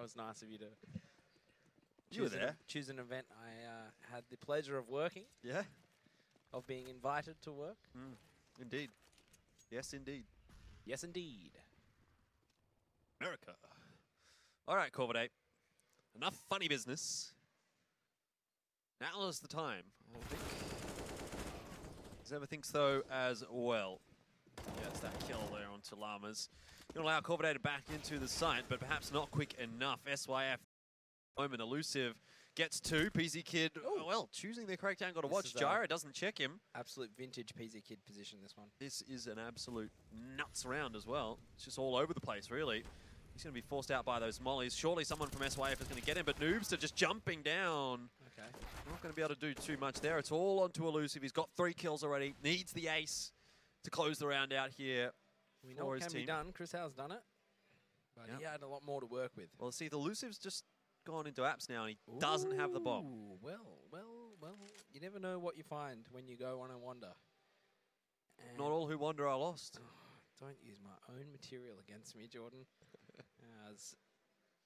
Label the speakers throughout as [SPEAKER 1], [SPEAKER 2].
[SPEAKER 1] That was nice of you to
[SPEAKER 2] You were there.
[SPEAKER 1] Choose an event I had the pleasure of working.
[SPEAKER 2] Yeah.
[SPEAKER 1] Of being invited to work.
[SPEAKER 2] Indeed. Yes, indeed.
[SPEAKER 1] Yes, indeed.
[SPEAKER 2] America. All right, Corvidae. Enough funny business. Now is the time, I think. Zeva thinks so as well. Gets that kill there onto Llamas. Going to allow Corvidae to back into the site, but perhaps not quick enough. SYF moment elusive. Gets 2. PZ Kid, well, choosing the correct angle to watch. Gyro doesn't check him.
[SPEAKER 1] Absolute vintage PZ Kid position, this one.
[SPEAKER 2] This is an absolute nuts round as well. It's just all over the place, really. He's going to be forced out by those mollies. Surely someone from SYF is going to get him, but Noobs are just jumping down.
[SPEAKER 1] Okay.
[SPEAKER 2] Not going to be able to do too much there. It's all onto elusive. He's got 3 kills already. Needs the ace to close the round out here.
[SPEAKER 1] We know what can be done. Chris Howe's done it. But he had a lot more to work with.
[SPEAKER 2] Well, see, the elusive's just gone into apps now, and he doesn't have the bomb.
[SPEAKER 1] Well. You never know what you find when you go on a wander. And
[SPEAKER 2] Not all who wander are lost.
[SPEAKER 1] Don't use my own material against me, Jordan. As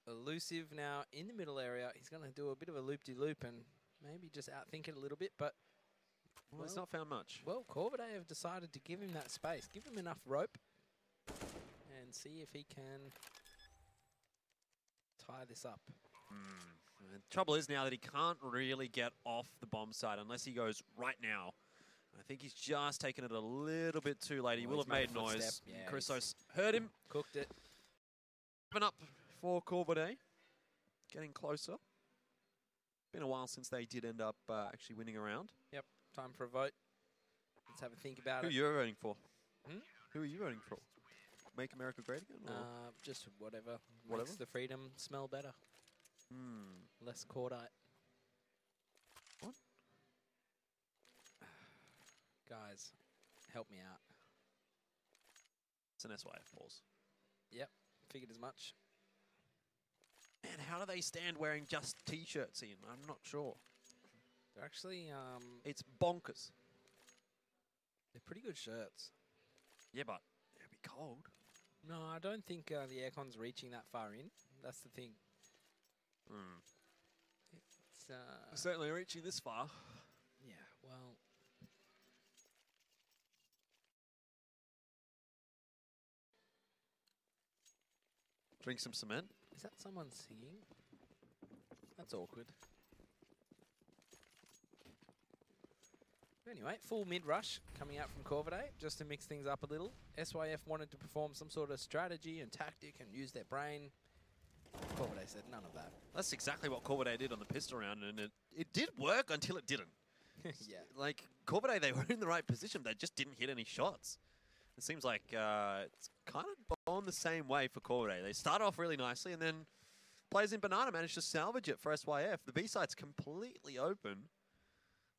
[SPEAKER 1] elusive now in the middle area, he's going to do a bit of a loop-de-loop and maybe just outthink it a little bit, but...
[SPEAKER 2] Well, he's not found much.
[SPEAKER 1] Well, Corvidae have decided to give him that space, give him enough rope, and see if he can tie this up.
[SPEAKER 2] The trouble is now that he can't really get off the bomb side unless he goes right now. I think he's just taken it a little bit too late. He will have made noise.
[SPEAKER 1] Yeah,
[SPEAKER 2] Chrysos heard him.
[SPEAKER 1] Cooked it.
[SPEAKER 2] Up for Corvidae. Getting closer. Been a while since they did end up actually winning a round.
[SPEAKER 1] Yep, time for a vote. Let's have a think about it.
[SPEAKER 2] Who are you voting for?
[SPEAKER 1] Who
[SPEAKER 2] are you voting for? Make America Great Again? Or?
[SPEAKER 1] Just whatever. Makes the freedom smell better. Less cordite.
[SPEAKER 2] What?
[SPEAKER 1] Guys, help me out.
[SPEAKER 2] It's an SYF pause.
[SPEAKER 1] Yep, figured as much.
[SPEAKER 2] Man, how do they stand wearing just T-shirts in? I'm not sure.
[SPEAKER 1] They're actually...
[SPEAKER 2] it's bonkers.
[SPEAKER 1] They're pretty good shirts.
[SPEAKER 2] Yeah, but it'd be cold.
[SPEAKER 1] No, I don't think the aircon's reaching that far in. That's the thing. It's
[SPEAKER 2] certainly reaching this far.
[SPEAKER 1] Yeah, well...
[SPEAKER 2] Drink some cement.
[SPEAKER 1] Is that someone singing? That's awkward. Anyway, full mid-rush coming out from Corvidae, just to mix things up a little. SYF wanted to perform some sort of strategy and tactic and use their brain. Corvidae said none of that.
[SPEAKER 2] That's exactly what Corvidae did on the pistol round, and it did work until it didn't.
[SPEAKER 1] Yeah.
[SPEAKER 2] Like, Corvidae, they were in the right position, they just didn't hit any shots. It seems like it's kind of gone the same way for Corvidae. They start off really nicely, and then players in Banana managed to salvage it for SYF. The B-side's completely open.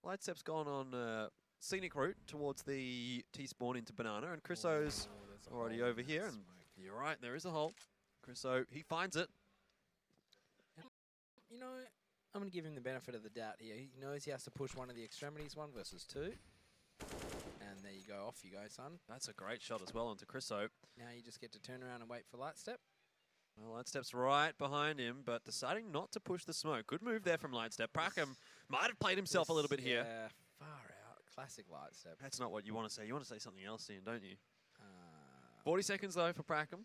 [SPEAKER 2] Lightstep's gone on scenic route towards the T-spawn into Banana, and Chryso's already over here. And you're right, there is a hole. Chryso, he finds it.
[SPEAKER 1] You know, I'm going to give him the benefit of the doubt here. He knows he has to push one of the extremities, 1 versus 2. And there you go, off you go, son.
[SPEAKER 2] That's a great shot as well onto Chryso.
[SPEAKER 1] Now you just get to turn around and wait for Lightstep.
[SPEAKER 2] Well, Lightstep's right behind him, but deciding not to push the smoke. Good move there from Lightstep. Prackham might have played himself a little bit here.
[SPEAKER 1] Yeah, far out. Classic Lightstep.
[SPEAKER 2] That's not what you want to say. You want to say something else, Ian, don't you? 40 seconds, though, for Prackham.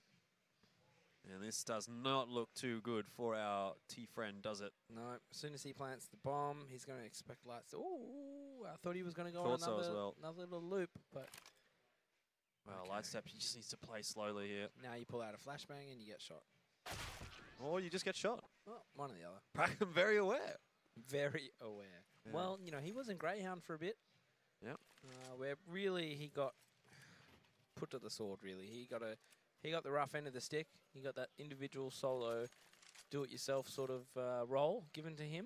[SPEAKER 2] And this does not look too good for our T-friend, does it?
[SPEAKER 1] No. As soon as he plants the bomb, he's going to expect Lightstep. Ooh, I thought he was going to go on another little loop, but...
[SPEAKER 2] Well, Lightstep, he just needs to play slowly here.
[SPEAKER 1] Now you pull out a flashbang and you get shot.
[SPEAKER 2] Or you just get shot.
[SPEAKER 1] Well, one or the other.
[SPEAKER 2] Prackham very aware.
[SPEAKER 1] Very aware. Yeah. Well, you know, he was in Grayhound for a bit.
[SPEAKER 2] Yep.
[SPEAKER 1] Where really he got put to the sword, really. He got the rough end of the stick. He got that individual solo do-it-yourself sort of role given to him.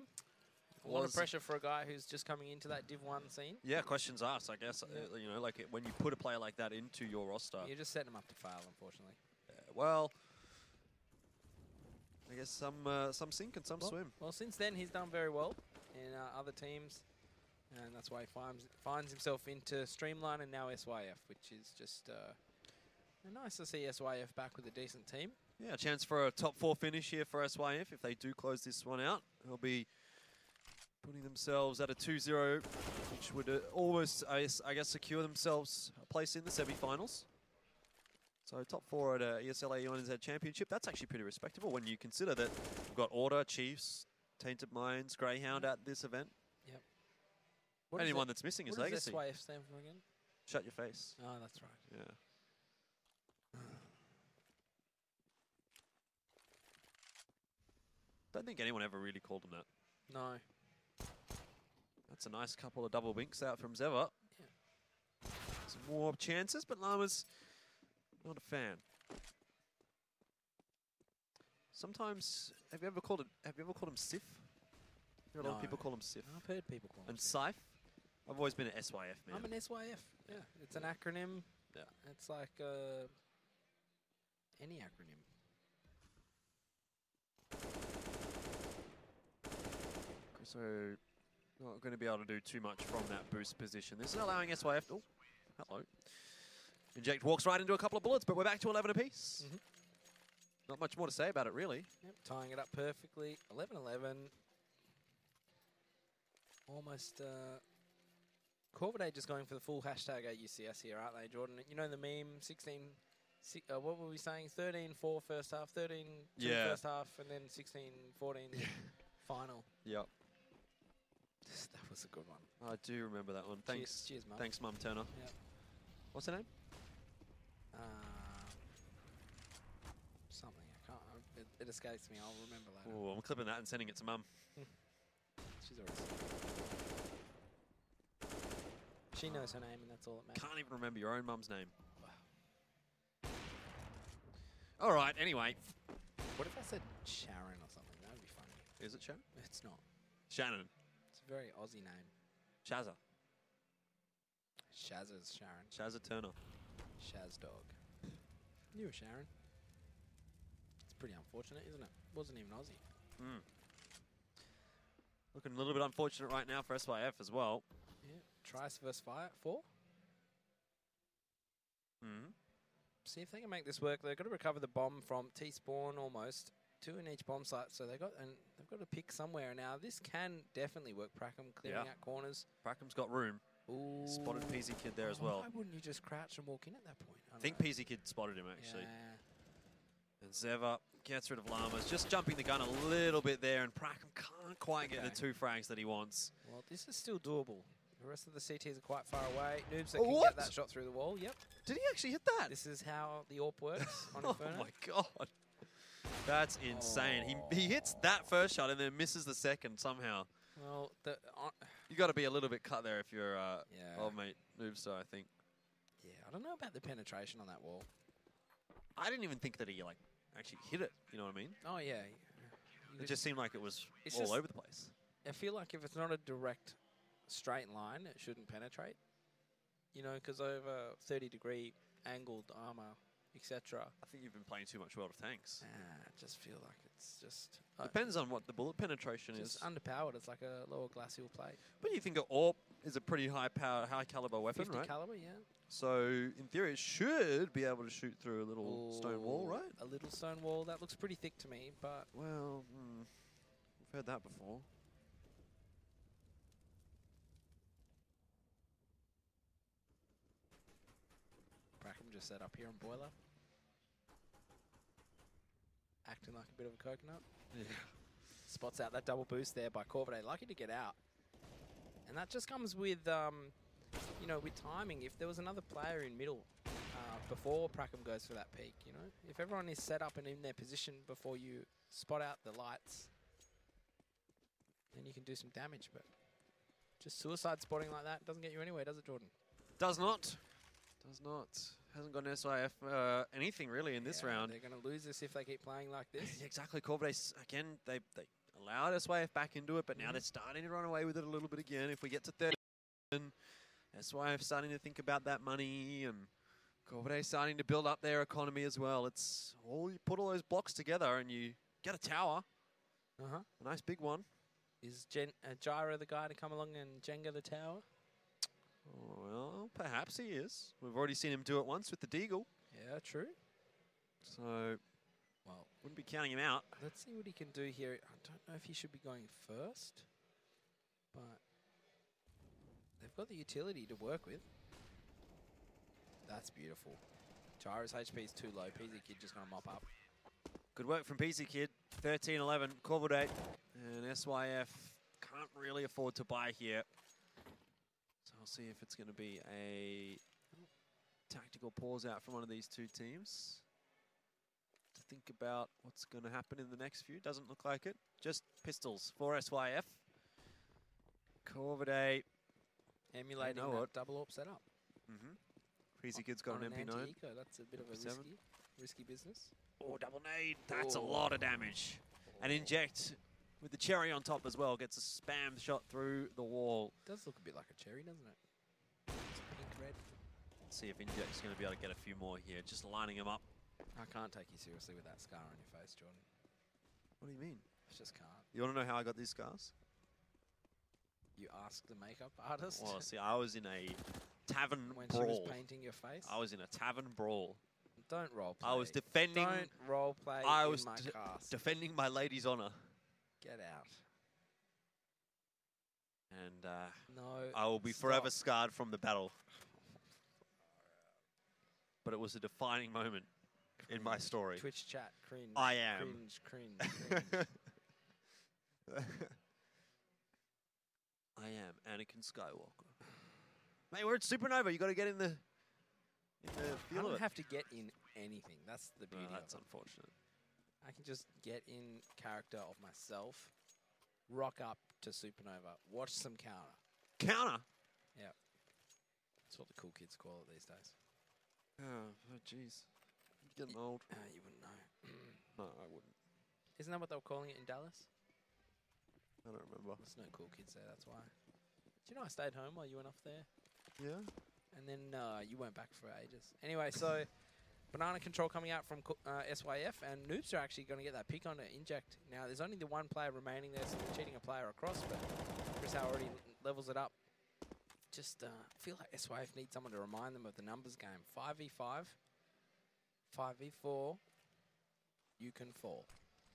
[SPEAKER 1] A lot of pressure for a guy who's just coming into that Div 1 scene.
[SPEAKER 2] Yeah, questions asked, I guess. Yeah. You know, like when you put a player like that into your roster.
[SPEAKER 1] You're just setting him up to fail, unfortunately.
[SPEAKER 2] Well, I guess some sink and some swim.
[SPEAKER 1] Well, since then, he's done very well in other teams. And that's why he finds himself into Streamline and now SYF, which is just nice to see SYF back with a decent team.
[SPEAKER 2] Yeah, a chance for a top 4 finish here for SYF. If they do close this one out, they'll be putting themselves at a 2-0, which would almost, I guess, secure themselves a place in the semi-finals. So top 4 at ESL A1Z Championship, that's actually pretty respectable when you consider that we've got Order, Chiefs, Tainted Minds, Grayhound at this event.
[SPEAKER 1] Yep.
[SPEAKER 2] Anyone that's missing is Legacy.
[SPEAKER 1] What does SYF stand for again?
[SPEAKER 2] Shut your face.
[SPEAKER 1] Oh, that's right.
[SPEAKER 2] Yeah. Don't think anyone ever really called him that.
[SPEAKER 1] No.
[SPEAKER 2] That's a nice couple of double binks out from Zeva.
[SPEAKER 1] Yeah.
[SPEAKER 2] Some more chances, but Llama's not a fan. Sometimes, have you ever called him Sif? A lot of people call him Sif.
[SPEAKER 1] I've heard people call him
[SPEAKER 2] And
[SPEAKER 1] Sif.
[SPEAKER 2] Sif? I've always been an SYF man.
[SPEAKER 1] I'm an SYF. Yeah. It's an acronym.
[SPEAKER 2] Yeah.
[SPEAKER 1] It's like any acronym.
[SPEAKER 2] So, not going to be able to do too much from that boost position. This is allowing SYF. Oh, hello. Inject walks right into a couple of bullets, but we're back to 11 apiece. Not much more to say about it, really.
[SPEAKER 1] Yep, tying it up perfectly. 11-11. Almost. Corvidae just going for the full hashtag AUCS here, aren't they, Jordan? You know the meme, 16. What were we saying? 13-4 first half, 13-2 first half, and then 16-14 final.
[SPEAKER 2] Yep.
[SPEAKER 1] That was a good one.
[SPEAKER 2] I do remember that one. Thanks.
[SPEAKER 1] Cheers, Mum.
[SPEAKER 2] Thanks, Mum Turner.
[SPEAKER 1] Yep.
[SPEAKER 2] What's her name?
[SPEAKER 1] Something. I can't. It escapes me. I'll remember later.
[SPEAKER 2] Oh, I'm clipping that and sending it to Mum.
[SPEAKER 1] She's already seen it. She knows her name, and that's all that matters.
[SPEAKER 2] Can't even remember your own mum's name. Wow. All right. Anyway.
[SPEAKER 1] What if I said Sharon or something? That would be funny.
[SPEAKER 2] Is it Sharon?
[SPEAKER 1] It's not.
[SPEAKER 2] Shannon.
[SPEAKER 1] It's a very Aussie name.
[SPEAKER 2] Shazza.
[SPEAKER 1] Shazza's Sharon.
[SPEAKER 2] Shazza Turner.
[SPEAKER 1] Shaz dog. You were Sharon. It's pretty unfortunate, isn't it? Wasn't even Aussie.
[SPEAKER 2] Looking a little bit unfortunate right now for SYF as well.
[SPEAKER 1] Yeah. Trice versus Fire. 4. See if they can make this work. They've got to recover the bomb from T-spawn almost. 2 in each bomb site, so they've got to pick somewhere. Now this can definitely work. Prackham clearing out corners.
[SPEAKER 2] Prackham's got room.
[SPEAKER 1] Ooh.
[SPEAKER 2] Spotted Peasy Kid there as well.
[SPEAKER 1] Why wouldn't you just crouch and walk in at that point?
[SPEAKER 2] I think Peasy Kid spotted him actually.
[SPEAKER 1] Yeah.
[SPEAKER 2] And Zeva gets rid of Llamas, just jumping the gun a little bit there, and Prackham can't quite get the 2 frags that he wants.
[SPEAKER 1] Well, this is still doable. The rest of the CTs are quite far away. Noobs that can get that shot through the wall. Yep.
[SPEAKER 2] Did he actually hit that?
[SPEAKER 1] This is how the AWP works on
[SPEAKER 2] Oh
[SPEAKER 1] Inferno.
[SPEAKER 2] my god. That's insane. He hits that first shot and then misses the second somehow.
[SPEAKER 1] Well,
[SPEAKER 2] You got to be a little bit cut there if you're old mate Noobster, I think.
[SPEAKER 1] Yeah, I don't know about the penetration on that wall.
[SPEAKER 2] I didn't even think that he actually hit it. You know what I mean?
[SPEAKER 1] Oh yeah.
[SPEAKER 2] It just seemed like it was all over the place.
[SPEAKER 1] I feel like if it's not a direct straight line, it shouldn't penetrate. You know, because over 30-degree angled armor, etc.
[SPEAKER 2] I think you've been playing too much World of Tanks.
[SPEAKER 1] I just feel like it's just...
[SPEAKER 2] Depends on what the bullet penetration is.
[SPEAKER 1] It's underpowered. It's like a lower glacial plate.
[SPEAKER 2] But you think an AWP is a pretty high caliber weapon,
[SPEAKER 1] 50
[SPEAKER 2] right?
[SPEAKER 1] caliber, yeah.
[SPEAKER 2] So, in theory, it should be able to shoot through a little stone wall, right?
[SPEAKER 1] A little stone wall. That looks pretty thick to me, but...
[SPEAKER 2] Well, we've heard that before.
[SPEAKER 1] Prackham just set up here on Boiler. Acting like a bit of a coconut.
[SPEAKER 2] Yeah.
[SPEAKER 1] Spots out that double boost there by Corvidae. Lucky to get out. And that just comes with, you know, with timing. If there was another player in middle before Prackham goes for that peak, you know. If everyone is set up and in their position before you spot out the lights, then you can do some damage. But just suicide spotting like that doesn't get you anywhere, does it, Jordan?
[SPEAKER 2] Does not. Does not. Hasn't got an SYF anything really in this round.
[SPEAKER 1] They're going to lose this if they keep playing like this.
[SPEAKER 2] Exactly. Corvidae, again, they allowed SYF back into it, but now they're starting to run away with it a little bit again. If we get to 30, SYF starting to think about that money, and Corvidae starting to build up their economy as well. It's all you put all those blocks together and you get a tower. A nice big one.
[SPEAKER 1] Is Gyra the guy to come along and Jenga the tower?
[SPEAKER 2] Oh, well, perhaps he is. We've already seen him do it once with the Deagle.
[SPEAKER 1] Yeah, true.
[SPEAKER 2] So,
[SPEAKER 1] Well,
[SPEAKER 2] wouldn't be counting him out.
[SPEAKER 1] let's see what he can do here. I don't know if he should be going first, but they've got the utility to work with. That's beautiful. Gyro's HP is too low. PZ Kid just going to mop up.
[SPEAKER 2] Good work from PC Kid. 13-11, Corvidate. And SYF can't really afford to buy here. So I'll see if it's going to be a tactical pause out from one of these two teams to think about what's going to happen in the next few. Doesn't look like it. Just pistols for SYF. Corvidate.
[SPEAKER 1] Emulating that double AWP setup.
[SPEAKER 2] PC Kid's got an MP9.
[SPEAKER 1] Anti-eco, that's a bit of a risky business.
[SPEAKER 2] Oh, double nade. That's a lot of damage. And inject with the cherry on top as well. Gets a spam shot through the wall.
[SPEAKER 1] Does look a bit like a cherry, doesn't it? It's pink red.
[SPEAKER 2] Let's see if Inject's going to be able to get a few more here. Just lining them up.
[SPEAKER 1] I can't take you seriously with that scar on your face, Jordan.
[SPEAKER 2] What do you mean?
[SPEAKER 1] I just can't.
[SPEAKER 2] You want to know how I got these scars?
[SPEAKER 1] You asked the makeup artist?
[SPEAKER 2] Well, see, I was in a tavern
[SPEAKER 1] when
[SPEAKER 2] brawl.
[SPEAKER 1] She was painting your face?
[SPEAKER 2] I was in a tavern brawl.
[SPEAKER 1] Don't roleplay.
[SPEAKER 2] I was defending.
[SPEAKER 1] Don't roleplay in my cast.
[SPEAKER 2] Defending my lady's honor.
[SPEAKER 1] Get out.
[SPEAKER 2] And
[SPEAKER 1] no,
[SPEAKER 2] I will be forever scarred from the battle. But it was a defining moment in my story.
[SPEAKER 1] Twitch chat, cringe.
[SPEAKER 2] I am.
[SPEAKER 1] Cringe.
[SPEAKER 2] I am Anakin Skywalker. Mate, we're at Supernova. You got to get in the feel
[SPEAKER 1] I
[SPEAKER 2] of
[SPEAKER 1] don't
[SPEAKER 2] it.
[SPEAKER 1] have to get in anything. That's the beauty.
[SPEAKER 2] That's
[SPEAKER 1] of it.
[SPEAKER 2] unfortunate.
[SPEAKER 1] I can just get in character of myself, rock up to Supernova, watch some counter.
[SPEAKER 2] Counter?
[SPEAKER 1] Yeah. That's what the cool kids call it these days.
[SPEAKER 2] Oh, jeez. Getting old.
[SPEAKER 1] You wouldn't know.
[SPEAKER 2] No, I wouldn't.
[SPEAKER 1] Isn't that what they were calling it in Dallas?
[SPEAKER 2] I don't remember.
[SPEAKER 1] There's no cool kids there, that's why. Do you know I stayed home while you went off there?
[SPEAKER 2] Yeah?
[SPEAKER 1] And then you went back for ages. Anyway, so banana control coming out from SYF, and Noobs are actually going to get that pick on to Inject. Now, there's only the one player remaining there, so they're cheating a player across, but Chris Howe already levels it up. Just feel like SYF needs someone to remind them of the numbers game. 5v5, 5v4, you can fall.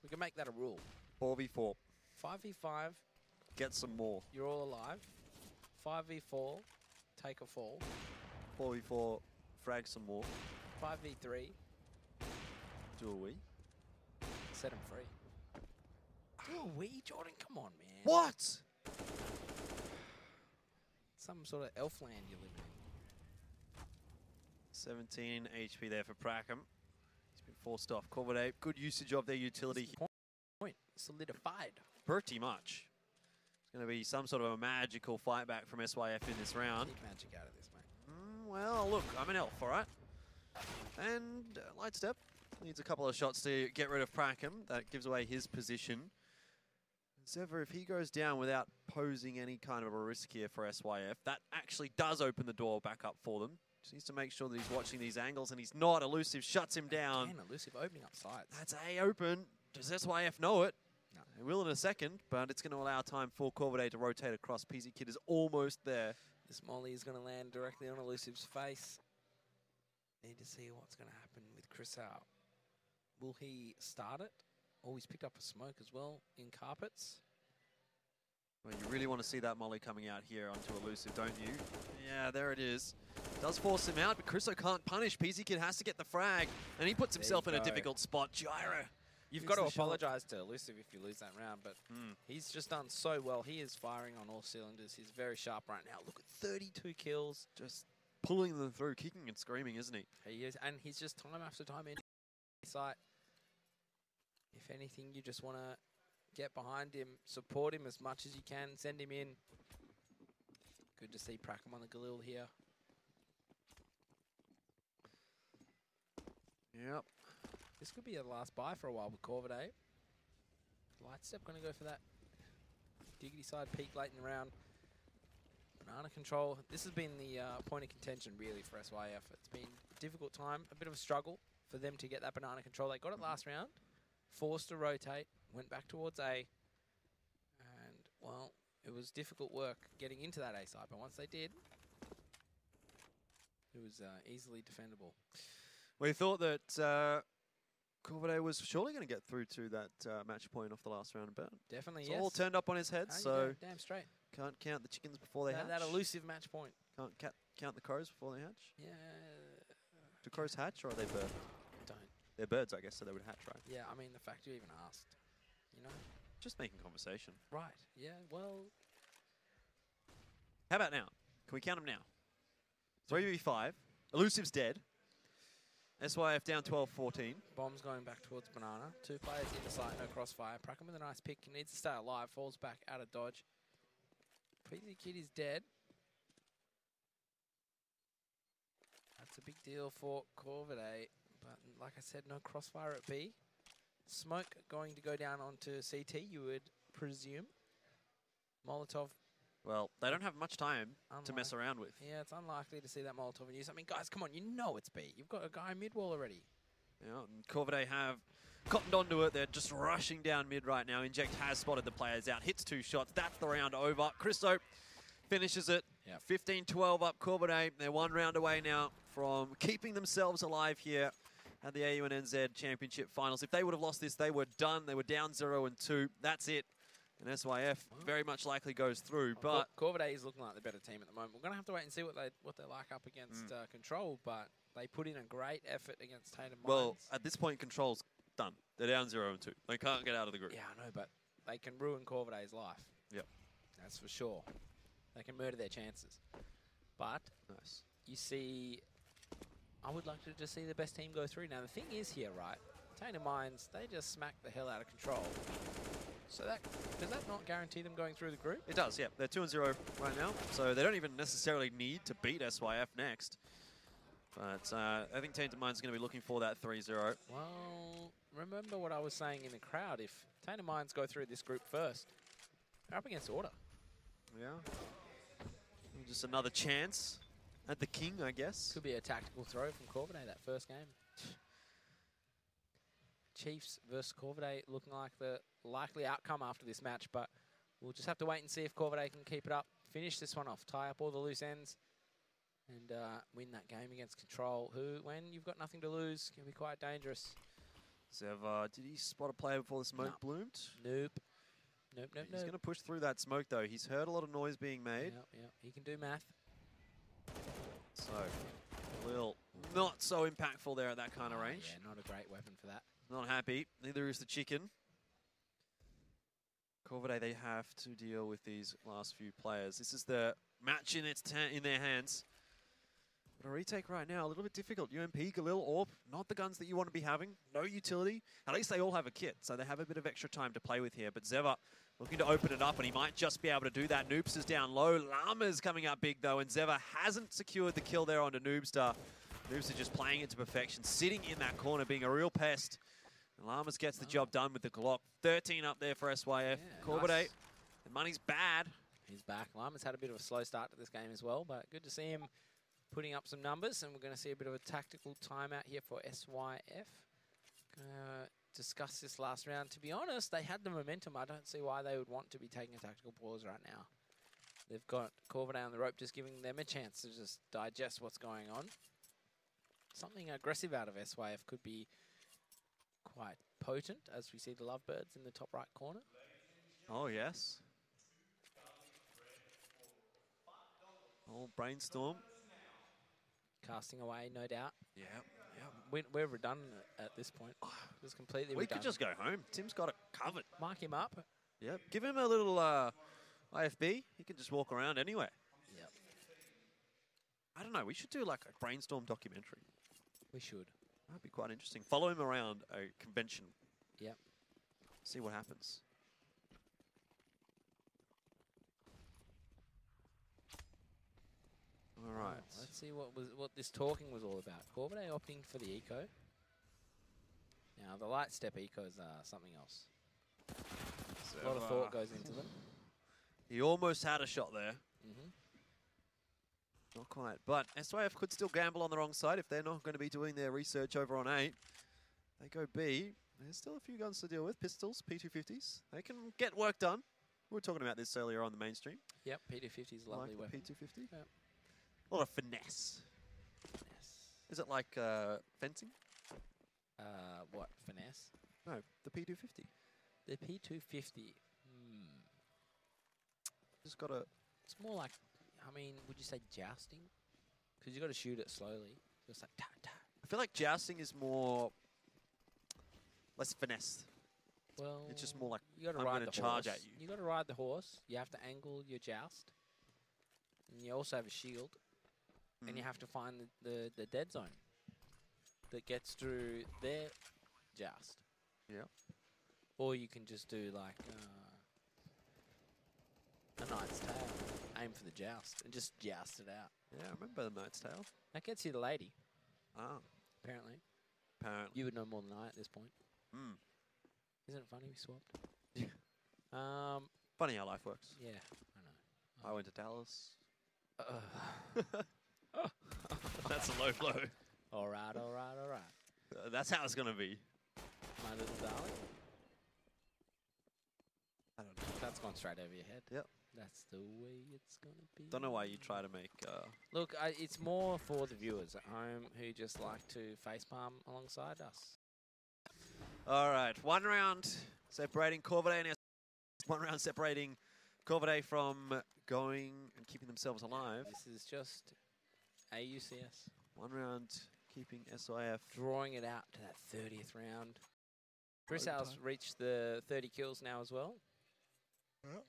[SPEAKER 1] We can make that a rule.
[SPEAKER 2] 4v4.
[SPEAKER 1] 5v5,
[SPEAKER 2] get some more.
[SPEAKER 1] You're all alive. 5v4, take a fall.
[SPEAKER 2] 4v4, frag some more.
[SPEAKER 1] 5v3,
[SPEAKER 2] do a wee.
[SPEAKER 1] Set him free. Do a wee, Jordan? Come on, man.
[SPEAKER 2] What?
[SPEAKER 1] Some sort of elf land you live in.
[SPEAKER 2] 17 HP there for Prackham. He's been forced off. Corvidate, good usage of their utility.
[SPEAKER 1] Point solidified.
[SPEAKER 2] Pretty much. It's going to be some sort of a magical fight back from SYF in this round.
[SPEAKER 1] Keep magic out of this, mate.
[SPEAKER 2] Well, look, I'm an elf, all right? And Lightstep needs a couple of shots to get rid of Prackham. That gives away his position. Zevra, if he goes down without posing any kind of a risk here for SYF, that actually does open the door back up for them. Just needs to make sure that he's watching these angles, and he's not. Elusive shuts him down.
[SPEAKER 1] Again, Elusive opening up sides.
[SPEAKER 2] That's A open. Does SYF know it?
[SPEAKER 1] No.
[SPEAKER 2] They will in a second, but it's going to allow time for Corvidate to rotate across. PZ Kid is almost there.
[SPEAKER 1] This molly is going to land directly on Elusive's face. Need to see what's going to happen with Chris Howe. Will he start it? Oh, he's picked up a smoke as well in carpets.
[SPEAKER 2] Well, you really want to see that molly coming out here onto Elusive, don't you? Yeah, there it is. Does force him out, but Chriso can't punish. PZ Kid has to get the frag, and he puts himself in a difficult spot. Gyro.
[SPEAKER 1] You've got to apologize to Elusive if you lose that round, but he's just done so well. He is firing on all cylinders. He's very sharp right now. Look at 32 kills.
[SPEAKER 2] Just pulling them through, kicking and screaming, isn't he?
[SPEAKER 1] He is, and he's just time after time in sight. If anything, you just want to get behind him, support him as much as you can, send him in. Good to see Prackham on the Galil here.
[SPEAKER 2] Yep.
[SPEAKER 1] This could be a last buy for a while with Corvidate. Lightstep going to go for that diggity side peak late in the round. Banana control. This has been the point of contention really for SYF. It's been a difficult time, a bit of a struggle for them to get that banana control. They got it last round, forced to rotate, went back towards A, and well, it was difficult work getting into that A side, but once they did, it was easily defendable.
[SPEAKER 2] We thought that Corvidae was surely going to get through to that match point off the last round about.
[SPEAKER 1] Definitely,
[SPEAKER 2] It's
[SPEAKER 1] yes.
[SPEAKER 2] all turned up on his head,
[SPEAKER 1] Oh,
[SPEAKER 2] so
[SPEAKER 1] you're damn straight.
[SPEAKER 2] can't count the chickens before they hatch.
[SPEAKER 1] That elusive match point.
[SPEAKER 2] Can't count the crows before they hatch.
[SPEAKER 1] Yeah.
[SPEAKER 2] Do crows hatch or are they birds?
[SPEAKER 1] Don't.
[SPEAKER 2] They're birds, I guess, so they would hatch, right?
[SPEAKER 1] Yeah, I mean, the fact you even asked, you know?
[SPEAKER 2] Just making conversation.
[SPEAKER 1] Right. Yeah, well.
[SPEAKER 2] How about now? Can we count them now? 3v5. Elusive's dead. SYF down 12-14.
[SPEAKER 1] Bomb's going back towards Banana. 2 players in the site, no crossfire. Pracken with a nice pick. He needs to stay alive. Falls back out of dodge. Preezy Kid is dead. That's a big deal for Corvidae. But like I said, no crossfire at B. Smoke going to go down onto CT, you would presume. Molotov.
[SPEAKER 2] Well, they don't have much time to mess around with.
[SPEAKER 1] Yeah, it's unlikely to see that Molotov in use. I mean, guys, come on, you know it's B. You've got a guy mid-wall already.
[SPEAKER 2] Yeah, and Corvidae have cottoned onto it. They're just rushing down mid right now. Inject has spotted the players out. Hits 2 shots. That's the round over. Christo finishes it.
[SPEAKER 1] Yep.
[SPEAKER 2] 15-12 up Corvidae. They're 1 round away now from keeping themselves alive here at the AUNNZ Championship Finals. If they would have lost this, they were done. They were down 0-2. That's it. And SYF very much likely goes through, but
[SPEAKER 1] Corvidae is looking like the better team at the moment. We're going to have to wait and see what they're like up against Control, but they put in a great effort against Tatum Mines.
[SPEAKER 2] Well, at this point, Control's done. They're down 0-2. They can't get out of the group.
[SPEAKER 1] Yeah, I know, but they can ruin Corvidae's life.
[SPEAKER 2] Yep.
[SPEAKER 1] That's for sure. They can murder their chances. But
[SPEAKER 2] nice.
[SPEAKER 1] You see, I would like to just see the best team go through. Now, the thing is here, right, Tatum Mines, they just smacked the hell out of Control. So does that not guarantee them going through the group?
[SPEAKER 2] It does, yeah. They're 2-0 right now, so they don't even necessarily need to beat SYF next. But I think Tainted Minds is going to be looking for that 3-0.
[SPEAKER 1] Well, remember what I was saying in the crowd. If Tainted Minds go through this group first, they're up against Order.
[SPEAKER 2] Yeah. Just another chance at the king, I guess.
[SPEAKER 1] Could be a tactical throw from Corvidae that first game. Chiefs versus Corvidae looking like the likely outcome after this match, but we'll just have to wait and see if Corvidae can keep it up, finish this one off, tie up all the loose ends, and win that game against Control, who, when you've got nothing to lose, can be quite dangerous.
[SPEAKER 2] Zev, did he spot a player before the smoke bloomed?
[SPEAKER 1] Nope.
[SPEAKER 2] He's going to push through that smoke, though. He's heard a lot of noise being made.
[SPEAKER 1] Yep. He can do math.
[SPEAKER 2] So, Lil, not so impactful there at that kind of range.
[SPEAKER 1] Yeah, not a great weapon for that.
[SPEAKER 2] Not happy. Neither is the chicken. Corvidae, they have to deal with these last few players. This is the match in their hands. But a retake right now, a little bit difficult. UMP, Galil, Orb, not the guns that you want to be having. No utility. At least they all have a kit, so they have a bit of extra time to play with here. But Zeva looking to open it up, and he might just be able to do that. Noops is down low. Llama's coming up big, though, and Zeva hasn't secured the kill there onto Noobstar. Noobstar just playing it to perfection, sitting in that corner, being a real pest. And Llamas gets the job done with the Glock. 13 up there for SYF.
[SPEAKER 1] Yeah,
[SPEAKER 2] Corvidae,
[SPEAKER 1] nice.
[SPEAKER 2] the money's bad.
[SPEAKER 1] He's back. Llama's had a bit of a slow start to this game as well, but good to see him putting up some numbers, and we're going to see a bit of a tactical timeout here for SYF. Discuss this last round. To be honest, they had the momentum. I don't see why they would want to be taking a tactical pause right now. They've got Corvidae on the rope, just giving them a chance to just digest what's going on. Something aggressive out of SYF could be quite potent, as we see the Lovebirds in the top right corner.
[SPEAKER 2] Oh, yes. Oh, Brainstorm.
[SPEAKER 1] Casting away, no doubt.
[SPEAKER 2] Yeah.
[SPEAKER 1] We're redundant at this point. Just completely
[SPEAKER 2] We
[SPEAKER 1] redundant.
[SPEAKER 2] could just go home. Tim's got it covered.
[SPEAKER 1] Mark him up.
[SPEAKER 2] Yep. Give him a little IFB. He can just walk around anywhere.
[SPEAKER 1] Yep.
[SPEAKER 2] I don't know. We should do like a Brainstorm documentary.
[SPEAKER 1] We should.
[SPEAKER 2] That'd be quite interesting. Follow him around a convention.
[SPEAKER 1] Yep.
[SPEAKER 2] See what happens. All right.
[SPEAKER 1] Let's see what this talking was all about. Corvidae opting for the eco. Now the light step ecos are something else. A lot of thought goes into them.
[SPEAKER 2] He almost had a shot there.
[SPEAKER 1] Mm-hmm.
[SPEAKER 2] Not quite. But SYF could still gamble on the wrong side if they're not going to be doing their research over on A. They go B. There's still a few guns to deal with. Pistols, P250s. They can get work done. We were talking about this earlier on the mainstream.
[SPEAKER 1] Yep, P250 is a lovely weapon.
[SPEAKER 2] P250.
[SPEAKER 1] Yep.
[SPEAKER 2] A lot of finesse.
[SPEAKER 1] Yes.
[SPEAKER 2] Is it like fencing?
[SPEAKER 1] What, finesse?
[SPEAKER 2] No, the P250.
[SPEAKER 1] The P250.
[SPEAKER 2] Just got to...
[SPEAKER 1] It's more like, I mean, would you say jousting? Because you got to shoot it slowly. So it's like ta ta.
[SPEAKER 2] I feel like jousting is more... less finesse.
[SPEAKER 1] Well,
[SPEAKER 2] It's just more like,
[SPEAKER 1] you got to
[SPEAKER 2] I'm
[SPEAKER 1] ride
[SPEAKER 2] gonna
[SPEAKER 1] the
[SPEAKER 2] charge
[SPEAKER 1] horse.
[SPEAKER 2] at you.
[SPEAKER 1] You got to ride the horse. You have to angle your joust. And you also have a shield. And you have to find the dead zone that gets through their joust.
[SPEAKER 2] Yeah.
[SPEAKER 1] Or you can just do like a knight's tale. Aim for the joust and just joust it out.
[SPEAKER 2] Yeah, I remember the Knight's Tale.
[SPEAKER 1] That gets you the lady,
[SPEAKER 2] Ah,
[SPEAKER 1] apparently.
[SPEAKER 2] apparently.
[SPEAKER 1] You would know more than I at this point.
[SPEAKER 2] Mm.
[SPEAKER 1] Isn't it funny we swapped?
[SPEAKER 2] Funny how life works.
[SPEAKER 1] Yeah, I know.
[SPEAKER 2] I went to Dallas.
[SPEAKER 1] Oh.
[SPEAKER 2] That's a low blow.
[SPEAKER 1] All right, all right, all right.
[SPEAKER 2] That's how it's going to be.
[SPEAKER 1] My little darling.
[SPEAKER 2] I don't know.
[SPEAKER 1] That's gone straight over your head.
[SPEAKER 2] Yep.
[SPEAKER 1] That's the way it's going to be.
[SPEAKER 2] Don't know why you try to make...
[SPEAKER 1] Look, it's more for the viewers at home who just like to facepalm alongside us.
[SPEAKER 2] All right, 1 round separating Corvidae and 1 round separating Corvidae from going and keeping themselves alive.
[SPEAKER 1] This is just AUCS.
[SPEAKER 2] 1 round keeping SIF.
[SPEAKER 1] Drawing it out to that 30th round. Chris Al's reached the 30 kills now as well.
[SPEAKER 2] Yep.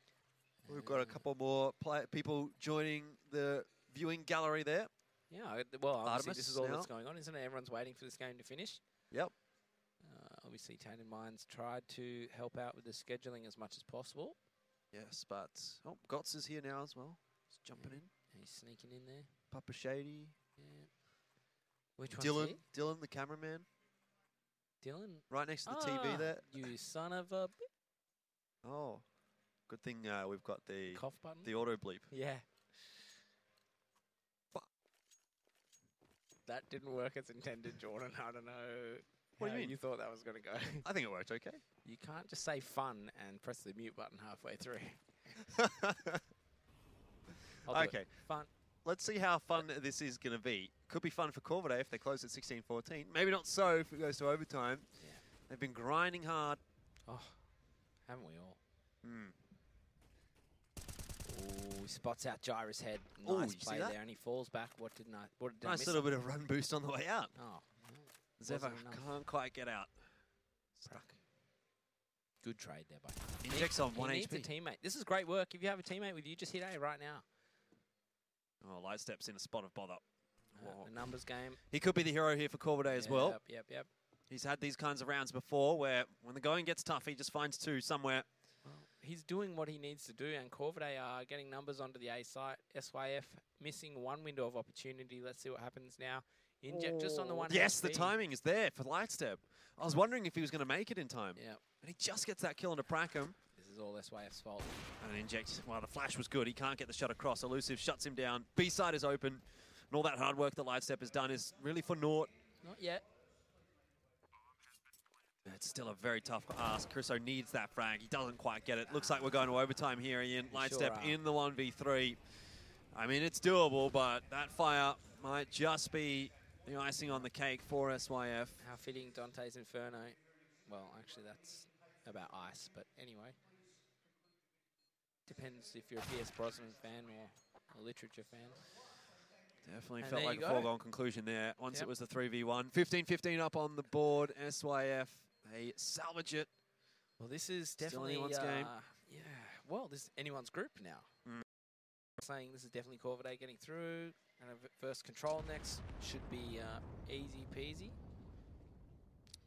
[SPEAKER 2] We've got a couple more people joining the viewing gallery there.
[SPEAKER 1] Yeah, well, obviously
[SPEAKER 2] Artemis
[SPEAKER 1] this is all
[SPEAKER 2] now.
[SPEAKER 1] that's going on, isn't it? Everyone's waiting for this game to finish.
[SPEAKER 2] Yep.
[SPEAKER 1] Obviously, Tainted Minds tried to help out with the scheduling as much as possible.
[SPEAKER 2] Yes, but... Oh, Gotts is here now as well. He's jumping in.
[SPEAKER 1] He's sneaking in there.
[SPEAKER 2] Papa Shady.
[SPEAKER 1] Yeah. Which one's he?
[SPEAKER 2] Dylan, the cameraman.
[SPEAKER 1] Dylan?
[SPEAKER 2] Right next to the TV there.
[SPEAKER 1] You son of a...
[SPEAKER 2] Oh. Good thing we've got the
[SPEAKER 1] Cough button?
[SPEAKER 2] the auto bleep.
[SPEAKER 1] Yeah. That didn't work as intended, Jordan. I don't know
[SPEAKER 2] What
[SPEAKER 1] how
[SPEAKER 2] do you mean?
[SPEAKER 1] you thought that was going to go.
[SPEAKER 2] I think it worked okay.
[SPEAKER 1] You can't just say fun and press the mute button halfway through.
[SPEAKER 2] Okay.
[SPEAKER 1] Fun.
[SPEAKER 2] Let's see how fun this is going to be. Could be fun for Corvidae if they close at 16-14. Maybe not so if it goes to overtime.
[SPEAKER 1] Yeah.
[SPEAKER 2] They've been grinding hard.
[SPEAKER 1] Oh, haven't we all?
[SPEAKER 2] Mm.
[SPEAKER 1] Oh, he spots out Gyra's head.
[SPEAKER 2] Ooh,
[SPEAKER 1] Nice
[SPEAKER 2] you see
[SPEAKER 1] play
[SPEAKER 2] that?
[SPEAKER 1] there, and he falls back. What did I
[SPEAKER 2] Nice
[SPEAKER 1] miss?
[SPEAKER 2] little bit of run boost on the way out.
[SPEAKER 1] Oh,
[SPEAKER 2] Zeva
[SPEAKER 1] wasn't enough.
[SPEAKER 2] can't quite get out. Stuck.
[SPEAKER 1] Good trade there, buddy.
[SPEAKER 2] Injects on 1
[SPEAKER 1] He needs a
[SPEAKER 2] HP.
[SPEAKER 1] teammate. This is great work. If you have a teammate with you, just hit A right now.
[SPEAKER 2] Oh, Light Steps in a spot of bother. Whoa.
[SPEAKER 1] The numbers game.
[SPEAKER 2] He could be the hero here for Corvidae as well.
[SPEAKER 1] Yep.
[SPEAKER 2] He's had these kinds of rounds before where when the going gets tough, he just finds 2 somewhere.
[SPEAKER 1] Well, he's doing what he needs to do, and Corvidae are getting numbers onto the A site. SYF missing 1 window of opportunity. Let's see what happens now. Inject just on the 1
[SPEAKER 2] Yes,
[SPEAKER 1] HP.
[SPEAKER 2] the timing is there for Lightstep. I was wondering if he was going to make it in time.
[SPEAKER 1] Yep.
[SPEAKER 2] And he just gets that kill into Prackham.
[SPEAKER 1] This is all SYF's fault.
[SPEAKER 2] And Inject, well, the flash was good. He can't get the shot across. Elusive shuts him down. B-side is open. And all that hard work that Lightstep has done is really for naught.
[SPEAKER 1] Not yet.
[SPEAKER 2] It's still a very tough ask. Chriso needs that frag. He doesn't quite get it. Looks like we're going to overtime here, Ian. Lightstep in the 1v3. I mean, it's doable, but that fire might just be the icing on the cake for SYF.
[SPEAKER 1] How fitting Dante's Inferno. Well, actually, that's about ice, but anyway. Depends if you're a P.S. Brosnan fan or a literature fan.
[SPEAKER 2] Definitely
[SPEAKER 1] And
[SPEAKER 2] felt
[SPEAKER 1] there
[SPEAKER 2] like
[SPEAKER 1] you
[SPEAKER 2] a
[SPEAKER 1] go.
[SPEAKER 2] foregone conclusion there. Once
[SPEAKER 1] Yep.
[SPEAKER 2] it was the 3v1. 15-15 up on the board. SYF, they salvage it.
[SPEAKER 1] Well, this is
[SPEAKER 2] Still
[SPEAKER 1] definitely
[SPEAKER 2] anyone's game.
[SPEAKER 1] Yeah. Well, this is anyone's group now.
[SPEAKER 2] Mm.
[SPEAKER 1] Saying this is definitely Corvidae getting through. And a first control next should be easy peasy.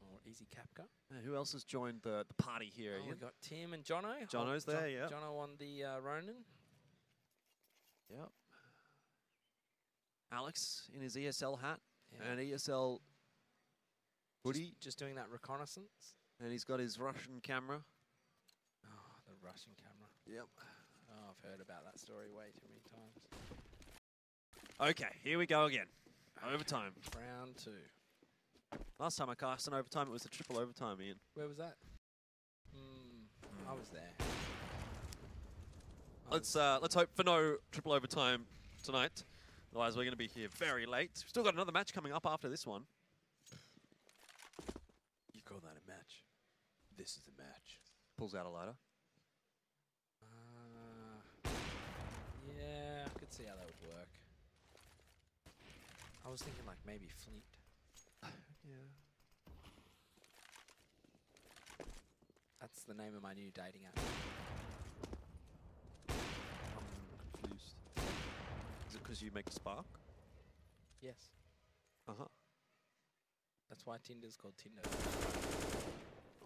[SPEAKER 1] Or easy Capca.
[SPEAKER 2] Who else has joined the party here,
[SPEAKER 1] Oh,
[SPEAKER 2] Ian?
[SPEAKER 1] we've got Tim and Jono.
[SPEAKER 2] Jono's there, yeah.
[SPEAKER 1] Jono on the Ronin.
[SPEAKER 2] Yep. Alex in his ESL hat
[SPEAKER 1] Yeah.
[SPEAKER 2] and ESL hoodie.
[SPEAKER 1] Just doing that reconnaissance.
[SPEAKER 2] And he's got his Russian camera.
[SPEAKER 1] Oh, the Russian camera.
[SPEAKER 2] Yep.
[SPEAKER 1] Oh, I've heard about that story way too many times.
[SPEAKER 2] Okay, here we go again. Overtime.
[SPEAKER 1] Round 2.
[SPEAKER 2] Last time I cast an overtime, it was a triple overtime, Ian.
[SPEAKER 1] Where was that? I was there.
[SPEAKER 2] Let's hope for no triple overtime tonight. Otherwise, we're going to be here very late. We've still got another match coming up after this one. This is the match. Pulls out a lighter.
[SPEAKER 1] Yeah, I could see how that would work. I was thinking like maybe Flint.
[SPEAKER 2] Yeah.
[SPEAKER 1] That's the name of my new dating app.
[SPEAKER 2] I'm confused. Is it because you make a spark?
[SPEAKER 1] Yes.
[SPEAKER 2] Uh-huh.
[SPEAKER 1] That's why Tinder's called Tinder.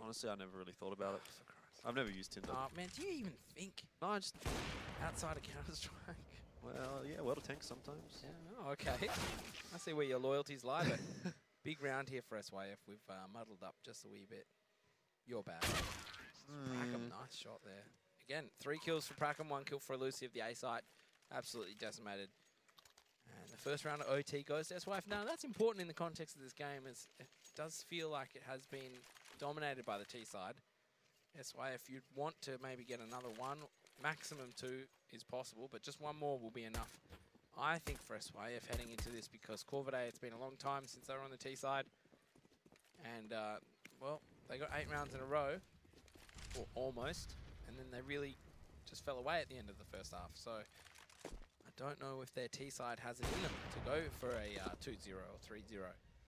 [SPEAKER 2] Honestly, I never really thought about it.
[SPEAKER 1] For Christ's
[SPEAKER 2] I've never used Tinder.
[SPEAKER 1] Oh, man, do you even think
[SPEAKER 2] No, I just...
[SPEAKER 1] outside of Counter-Strike?
[SPEAKER 2] Well, yeah, World of Tanks sometimes.
[SPEAKER 1] Yeah, oh, okay. I see where your loyalties lie, but big round here for SYF. We've muddled up just a wee bit. You're bad. Prackham, nice shot there. Again, 3 kills for Prackham, 1 kill for Elusive. The A site absolutely decimated. And the first round of OT goes to SYF. Now, that's important in the context of this game, as it does feel like it has been dominated by the T side. SYF, you'd want to maybe get another 1. Maximum 2 is possible, but just 1 more will be enough, I think, for SYF heading into this, because Corvidae, it's been a long time since they were on the T side. And, well, they got 8 rounds in a row, or almost, and then they really just fell away at the end of the first half. So I don't know if their T side has it in them to go for a 2-0 or 3-0.